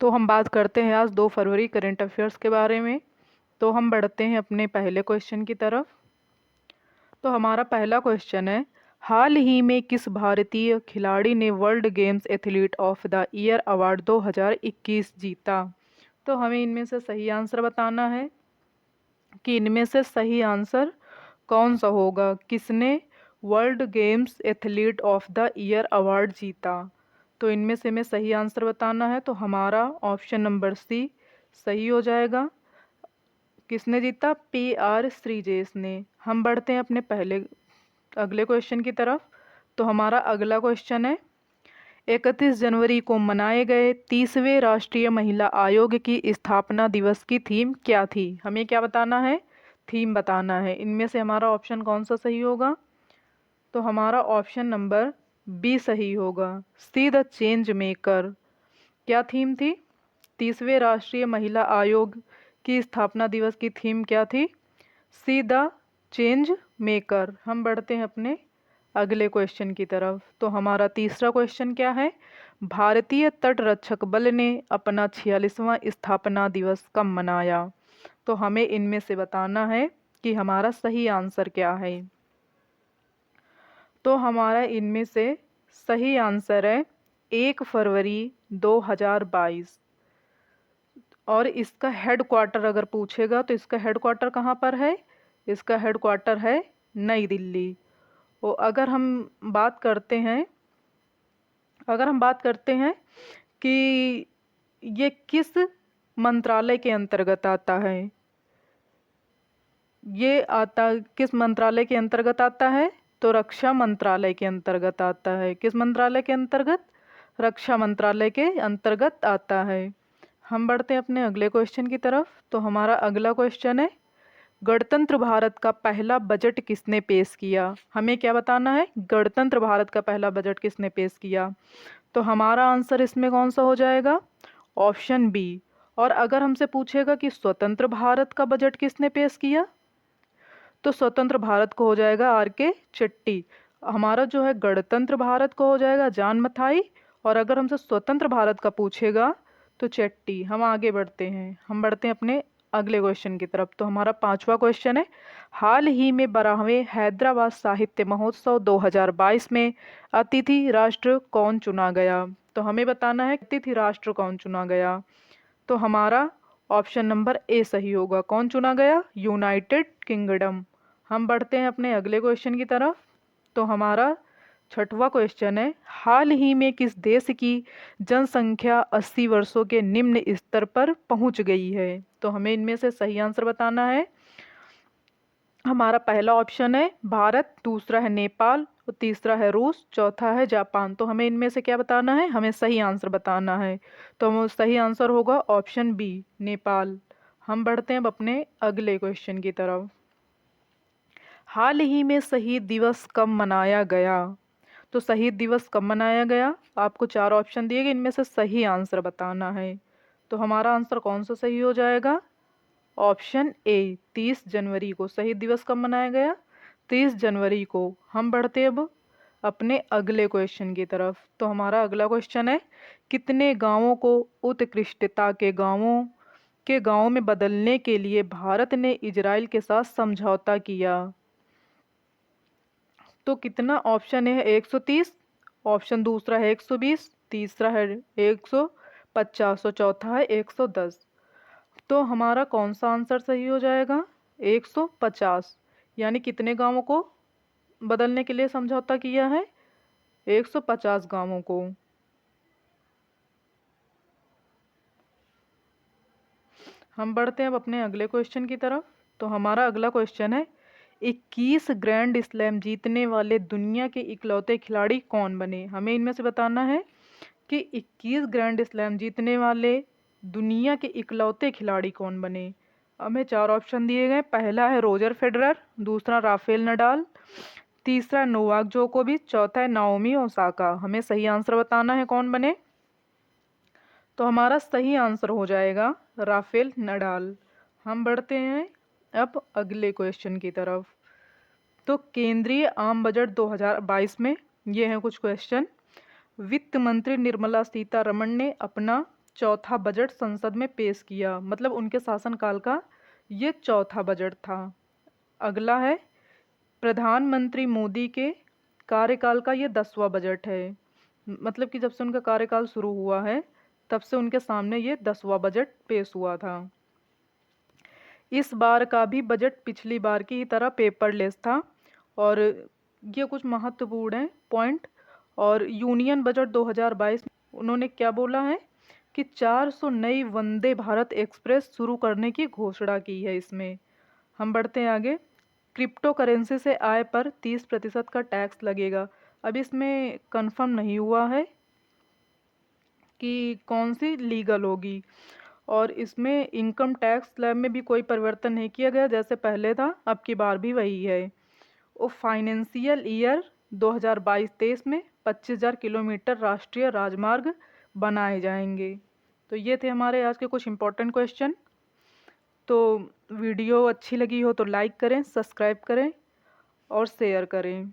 तो हम बात करते हैं आज 2 फरवरी करंट अफेयर्स के बारे में। तो हम बढ़ते हैं अपने पहले क्वेश्चन की तरफ। तो हमारा पहला क्वेश्चन है, हाल ही में किस भारतीय खिलाड़ी ने world games athlete of the year award 2021 जीता? तो हमें इनमें से सही आंसर बताना है कि इनमें से सही आंसर कौन सा होगा। किसने world games athlete of the year award जीता? तो इनमें से हमें सही आंसर बताना है। तो हमारा ऑप्शन नंबर सी सही हो जाएगा। किसने जीता? PR श्रीजेश ने। हम बढ़ते हैं अपने अगले क्वेश्चन की तरफ। तो हमारा अगला क्वेश्चन है, 31 जनवरी को मनाए गए 30वें राष्ट्रीय महिला आयोग की स्थापना दिवस की थीम क्या थी? हमें क्या बताना है? थीम बताना है। इनमें से हमारा ऑप्शन कौन सा सही होगा? तो हमारा ऑप्शन नंबर बी सही होगा, सी द चेंज मेकर। क्या थीम थी? 30वें राष्ट्रीय महिला आयोग की स्थापना दिवस की थीम क्या थी? See the change maker. हम बढ़ते हैं अपने अगले क्वेश्चन की तरफ। तो हमारा तीसरा क्वेश्चन क्या है, भारतीय तटरक्षक बल ने अपना 46वां स्थापना दिवस कब मनाया? तो हमें इनमें से बताना है कि हमारा सही आंसर क्या है। तो हमारा इनमें से सही आंसर है 1 फरवरी 2022। और इसका हेड क्वार्टर अगर पूछेगा तो इसका हेड क्वार्टर कहाँ पर है? इसका हेड क्वार्टर है नई दिल्ली। और अगर हम बात करते हैं कि ये किस मंत्रालय के अंतर्गत आता है, किस मंत्रालय के अंतर्गत आता है? तो रक्षा मंत्रालय के अंतर्गत आता है। किस मंत्रालय के अंतर्गत? रक्षा मंत्रालय के अंतर्गत आता है। हम बढ़ते हैं अपने अगले क्वेश्चन की तरफ। तो हमारा अगला क्वेश्चन है, गणतंत्र भारत का पहला बजट किसने पेश किया? हमें क्या बताना है? गणतंत्र भारत का पहला बजट किसने पेश किया? तो हमारा आंसर इसमें कौन सा हो जाएगा? Option B. और अगर हमसे पूछेगा कि स्वतंत्र भारत का बजट किसने पेश किया, तो स्वतंत्र भारत को हो जाएगा RK चट्टी। हमारा जो है गणतंत्र भारत को हो जाएगा जान मथाई। और अगर हमसे स्वतंत्र भारत का पूछेगा तो चट्टी। हम आगे बढ़ते हैं। हम बढ़ते हैं अपने अगले क्वेश्चन की तरफ। तो हमारा पांचवा क्वेश्चन है, हाल ही में 12वें हैदराबाद साहित्य महोत्सव 2022 में अतिथि राष्ट्र कौन चुना गया? तो हमें बताना है अतिथि राष्ट्र कौन चुना गया। तो हमारा ऑप्शन नंबर ए सही होगा। कौन चुना गया? United kingdom. हम बढ़ते हैं अपने अगले क्वेश्चन की तरफ। तो हमारा छठवां क्वेश्चन है, हाल ही में किस देश की जनसंख्या 80 वर्षों के निम्न स्तर पर पहुंच गई है? तो हमें इनमें से सही आंसर बताना है। हमारा पहला ऑप्शन है भारत, दूसरा है नेपाल, और तीसरा है रूस, चौथा है जापान। तो हमें इनमें से क्या बताना है? हमें सही आंसर बताना है। तो हम सही आंसर होगा ऑप्शन बी, नेपाल। हम बढ़ते हैं अब अपने अगले क्वेश्चन की तरफ। हाल ही में शहीद दिवस कब मनाया गया? तो शहीद दिवस कब मनाया गया? आपको 4 ऑप्शन दिए गए, इनमें से सही आंसर बताना है। तो हमारा आंसर कौन सा सही हो जाएगा? ऑप्शन ए, 30 जनवरी को। शहीद दिवस कब मनाया गया? 30 जनवरी को। हम बढ़ते अब अपने अगले क्वेश्चन की तरफ। तो हमारा अगला क्वेश्चन है, कितने गांवों को उत्कृष्टता के गांव में बदलने के लिए भारत ने इजराइल के साथ समझौता किया? तो कितना ऑप्शन है? 130, ऑप्शन दूसरा है 120, तीसरा है 150 और चौथा है 110। तो हमारा कौन सा आंसर सही हो जाएगा? 150। यानी कितने गांवों को बदलने के लिए समझौता किया है? 150 गांवों को। हम बढ़ते हैं अब अपने अगले क्वेश्चन की तरफ। तो हमारा अगला क्वेश्चन है, 21 ग्रैंड स्लैम जीतने वाले दुनिया के इकलौते खिलाड़ी कौन बने? हमें इनमें से बताना है कि 21 ग्रैंड स्लैम जीतने वाले दुनिया के इकलौते खिलाड़ी कौन बने। हमें 4 ऑप्शन दिए गए। पहला है रोजर फेडरर, दूसरा राफेल नडाल, तीसरा नोवाक जोकोविच, चौथा है नाओमी ओसाका। हमें सही आंसर बताना है कौन बने। तो हमारा सही आंसर हो जाएगा राफेल नडाल। हम बढ़ते हैं अब अगले क्वेश्चन की तरफ। तो केंद्रीय आम बजट 2022 में ये हैं कुछ क्वेश्चन। वित्त मंत्री निर्मला सीतारमण ने अपना चौथा बजट संसद में पेश किया, मतलब उनके शासनकाल का ये चौथा बजट था। अगला है प्रधानमंत्री मोदी के कार्यकाल का ये 10वां बजट है, मतलब कि जब से उनका कार्यकाल शुरू हुआ है तब से उनके सामने ये 10वां बजट पेश हुआ था। इस बार का भी बजट पिछली बार की ही तरह पेपरलेस था और ये कुछ महत्वपूर्ण है पॉइंट। और यूनियन बजट 2022 में उन्होंने क्या बोला है कि 400 नई वंदे भारत एक्सप्रेस शुरू करने की घोषणा की है। इसमें हम बढ़ते हैं आगे। क्रिप्टो करेंसी से आय पर 30% का टैक्स लगेगा। अब इसमें कंफर्म नहीं हुआ है कि कौन सी लीगल होगी, और इसमें इनकम टैक्स स्लैब में भी कोई परिवर्तन नहीं किया गया, जैसे पहले था अब की बार भी वही है। और फाइनेंशियल ईयर 2022-23 में 25,000 किलोमीटर राष्ट्रीय राजमार्ग बनाए जाएंगे। तो ये थे हमारे आज के कुछ इम्पोर्टेंट क्वेश्चन। तो वीडियो अच्छी लगी हो तो लाइक करें, सब्सक्राइब करें और शेयर करें।